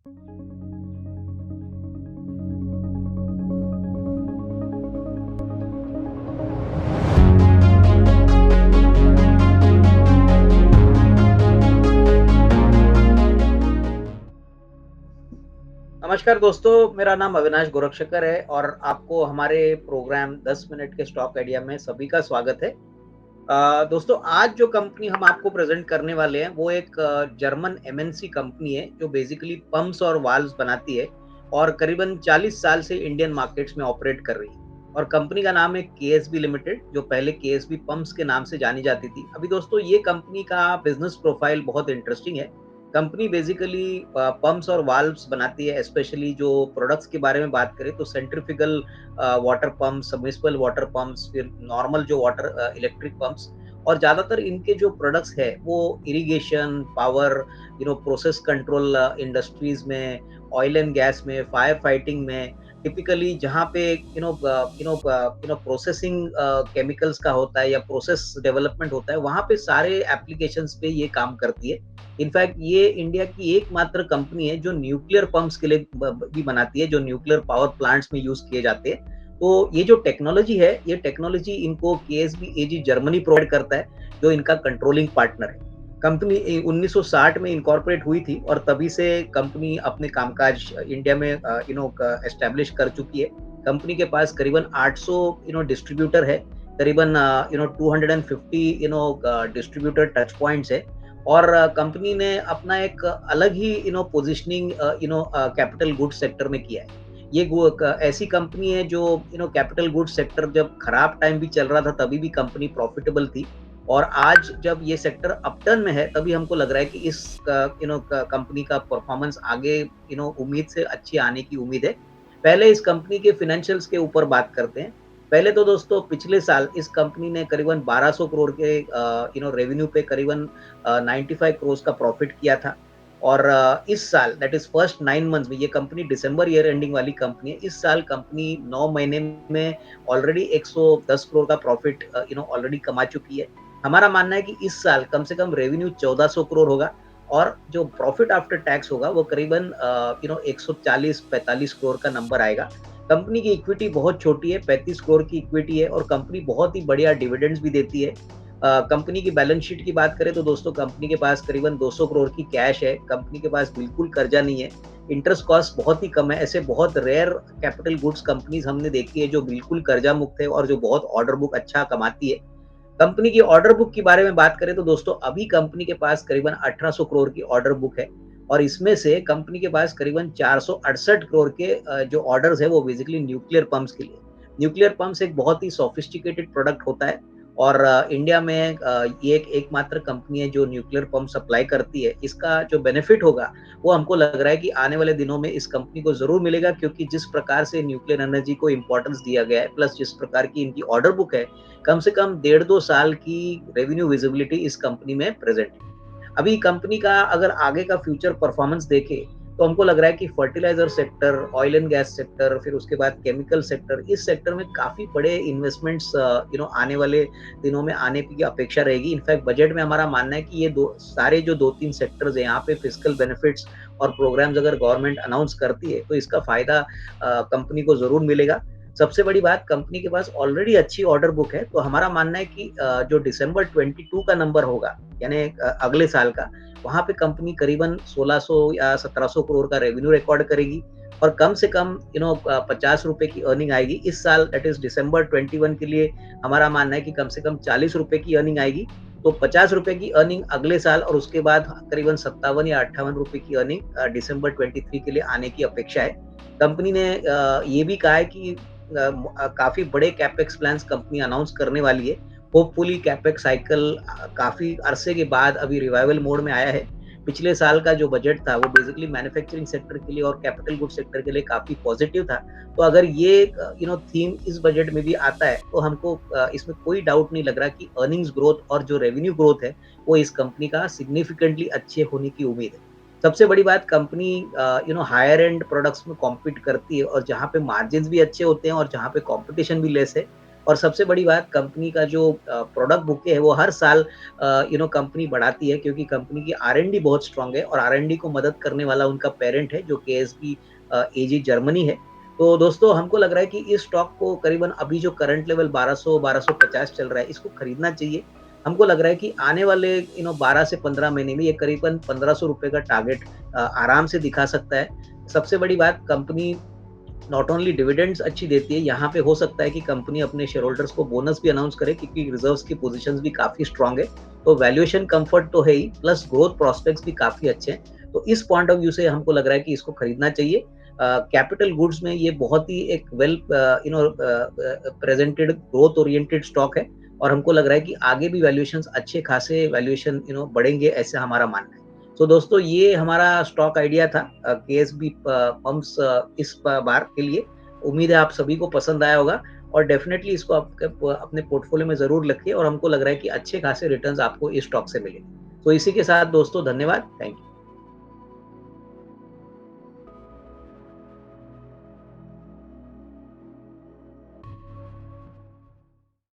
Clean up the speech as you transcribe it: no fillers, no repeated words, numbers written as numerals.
नमस्कार दोस्तों, मेरा नाम अविनाश गोरक्षकर है और आपको हमारे प्रोग्राम 10 मिनट के स्टॉक आइडिया में सभी का स्वागत है। दोस्तों आज जो कंपनी हम आपको प्रेज़ेंट करने वाले हैं वो एक जर्मन एमएनसी कंपनी है जो बेसिकली पंप्स और वाल्व्स बनाती है और करीबन 40 साल से इंडियन मार्केट्स में ऑपरेट कर रही है। और कंपनी का नाम है केएसबी लिमिटेड जो पहले केएसबी पंप्स के नाम से जानी जाती थी। अभी दोस्तों ये कंपनी का बिज़नेस प्रोफाइल बहुत इंटरेस्टिंग है। कंपनी बेसिकली पंप्स और वाल्व्स बनाती है, स्पेशली जो प्रोडक्ट्स के बारे में बात करें तो centrifugal water pumps, submersible water pumps, फिर नॉर्मल जो वाटर इलेक्ट्रिक पंप्स और ज़्यादातर इनके जो प्रोडक्ट्स है वो irrigation, power, process control industries में, ऑयल एंड गैस में, फायर फाइटिंग में, टिपिकली जहाँ पे प्रोसेसिंग केमिकल्स का होता है या प्रोसेस डेवलपमेंट होता है, वहाँ पे सारे एप्लीकेशंस पे ये काम करती है। इनफैक्ट ये इंडिया की एकमात्र कंपनी है जो न्यूक्लियर पंप्स के लिए भी बनाती है, जो न्यूक्लियर पावर प्लांट्स में यूज़ किए जाते हैं। तो ये जो टेक्नोलॉजी है, ये टेक्नोलॉजी इनको केएसबी एजी जर्मनी प्रोवाइड करता है, जो इनका कंट्रोलिंग पार्टनर है। कंपनी 1960 में इनकॉर्पोरेट हुई थी और तभी से कंपनी अपने कामकाज इंडिया में एस्टैब्लिश कर चुकी है। कंपनी के पास करीबन 800 डिस्ट्रीब्यूटर है, करीबन 250 डिस्ट्रीब्यूटर टच पॉइंट्स है और कंपनी ने अपना एक अलग ही पोजीशनिंग कैपिटल गुड्स सेक्टर में किया है। ये ऐसी कंपनी है जो कैपिटल गुड्स सेक्टर जब खराब टाइम भी चल रहा था तभी भी कंपनी प्रॉफिटेबल थी और आज जब ये सेक्टर अपटर्न में है तभी हमको लग रहा है कि इस कंपनी का परफॉर्मेंस आगे उम्मीद से अच्छी आने की उम्मीद है। पहले इस कंपनी के फाइनेंशियल्स के ऊपर बात करते हैं। पहले तो दोस्तों पिछले साल इस कंपनी ने करीबन 1200 करोड़ के रेवेन्यू पे करीबन 95 करोड़ का प्रॉफिट किया था और इस साल दैट इज फर्स्ट 9 मंथ्स में, ये कंपनी दिसंबर ईयर एंडिंग वाली कंपनी है। इस साल कंपनी 9 महीने में ऑलरेडी 110 करोड़ का प्रॉफिट ऑलरेडी कमा चुकी है। हमारा मानना है कि इस साल कम से कम रेवेन्यू 1400 करोड़ होगा और जो प्रॉफिट आफ्टर टैक्स होगा वो करीबन 140-45 करोड़ का नंबर आएगा। कंपनी की इक्विटी बहुत छोटी है, 35 करोड़ की इक्विटी है और कंपनी बहुत ही बढ़िया डिविडेंड्स भी देती है। कंपनी की बैलेंस शीट की बात करें तो दोस्तों कंपनी के पास करीबन 200 करोड़ की कैश है, कंपनी के पास बिल्कुल कर्जा नहीं है, इंटरेस्ट कॉस्ट बहुत ही कम है। ऐसे बहुत रेयर कैपिटल गुड्स कंपनीज हमने देखी है जो बिल्कुल कर्जा मुक्त है और जो बहुत ऑर्डर बुक अच्छा कमाती है। कंपनी की ऑर्डर बुक के बारे में बात करें तो दोस्तों अभी कंपनी के पास करीबन 1800 करोड़ की ऑर्डर बुक है और इसमें से कंपनी के पास करीबन 468 करोड़ के जो ऑर्डर्स है वो बेसिकली न्यूक्लियर पंप्स के लिए। न्यूक्लियर पंप्स एक बहुत ही सोफिस्टिकेटेड प्रोडक्ट होता है और इंडिया में ये एक एकमात्र कंपनी है जो न्यूक्लियर पंप सप्लाई करती है। इसका जो बेनिफिट होगा वो हमको लग रहा है कि आने वाले दिनों में इस कंपनी को ज़रूर मिलेगा, क्योंकि जिस प्रकार से न्यूक्लियर एनर्जी को इम्पोर्टेंस दिया गया है प्लस जिस प्रकार की इनकी ऑर्डर बुक है, कम से कम 1.5-2 साल की रेवेन्यू विजिबिलिटी इस कंपनी में प्रेज़ेंट है। अभी कंपनी का अगर आगे का फ्यूचर परफॉर्मेंस देखें तो हमको लग रहा है कि fertiliser sector, oil and gas sector, फिर उसके बाद केमिकल सेक्टर, इस सेक्टर में काफ़ी बड़े इन्वेस्टमेंट्स आने वाले दिनों में आने की अपेक्षा रहेगी। इनफैक्ट बजट में हमारा मानना है कि ये दो सारे जो 2-3 सेक्टर्स हैं यहाँ पे फिस्कल बेनिफिट्स और प्रोग्राम्स अगर गवर्नमेंट अनाउंस करती है तो इसका फ़ायदा कंपनी को ज़रूर मिलेगा। सबसे बड़ी बात, कंपनी के पास ऑलरेडी अच्छी ऑर्डर बुक है, तो हमारा मानना है कि जो दिसंबर 22 का नंबर होगा यानी अगले साल का, वहाँ पे कंपनी करीबन 1600 या 1700 करोड़ का रेवेन्यू रिकॉर्ड करेगी और कम से कम ₹50 की अर्निंग आएगी। इस साल दैट इज़ दिसंबर 21 के लिए हमारा मानना है कि कम से कम ₹40 की अर्निंग आएगी। तो ₹50 की अर्निंग अगले साल और उसके बाद करीबन 57 या ₹58 की अर्निंग दिसंबर 23 के लिए आने की अपेक्षा है। कंपनी ने ये भी कहा है कि काफ़ी बड़े कैपेक्स प्लान्स कंपनी अनाउंस करने वाली है। होपफुली कैपेक्स साइकिल काफ़ी अरसे के बाद अभी रिवाइवल मोड में आया है। पिछले साल का जो बजट था वो बेसिकली मैन्युफैक्चरिंग सेक्टर के लिए और कैपिटल गुड्स सेक्टर के लिए काफ़ी पॉजिटिव था। तो अगर ये थीम इस बजट में भी आता है तो हमको इसमें कोई डाउट नहीं लग रहा कि अर्निंग्स ग्रोथ और जो रेवेन्यू ग्रोथ है वो इस कंपनी का सिग्निफिकेंटली अच्छे होने की उम्मीद है। सबसे बड़ी बात, कंपनी हायर एंड प्रोडक्ट्स में कॉम्पीट करती है और जहाँ पे मार्जिन्स भी अच्छे होते हैं और जहाँ पे कॉम्पिटिशन भी लेस है और सबसे बड़ी बात कंपनी का जो प्रोडक्ट बुके है वो हर साल कंपनी बढ़ाती है क्योंकि कंपनी की आर-एन-डी बहुत स्ट्रांग है और आर-एन-डी को मदद करने वाला उनका पेरेंट है जो केएसबी एजी जर्मनी है। तो दोस्तों हमको लग रहा है कि इस स्टॉक को करीबन अभी जो करंट लेवल 1200-1250 चल रहा है इसको खरीदना चाहिए। हमको लग रहा है कि आने वाले 12 से 15 महीने में ये करीबन ₹1500 का टारगेट आराम से दिखा सकता है। सबसे बड़ी बात कंपनी नॉट ओनली डिविडेंड्स अच्छी देती है, यहाँ पे हो सकता है कि कंपनी अपने शेयर होल्डर्स को बोनस भी अनाउंस करे क्योंकि रिजर्व्स की पोजीशंस भी काफ़ी स्ट्रॉन्ग है। तो वैल्यूएशन कम्फर्ट तो है ही, प्लस ग्रोथ प्रोस्पेक्ट्स भी काफ़ी अच्छे हैं। तो इस पॉइंट ऑफ व्यू से हमको लग रहा है कि इसको खरीदना चाहिए। कैपिटल गुड्स में ये बहुत ही एक well presented growth oriented stock है और हमको लग रहा है कि आगे भी वैल्यूएशंस अच्छे खासे वैल्यूएशन बढ़ेंगे ऐसा हमारा मानना है। तो दोस्तों ये हमारा स्टॉक आइडिया था केएसबी पंप्स इस बार के लिए। उम्मीद है आप सभी को पसंद आया होगा और डेफिनेटली इसको आपके अपने पोर्टफोलियो में ज़रूर रखिए और हमको लग रहा है कि अच्छे खासे रिटर्न्स आपको इस स्टॉक से मिलेंगे। तो इसी के साथ दोस्तों धन्यवाद। Thank you.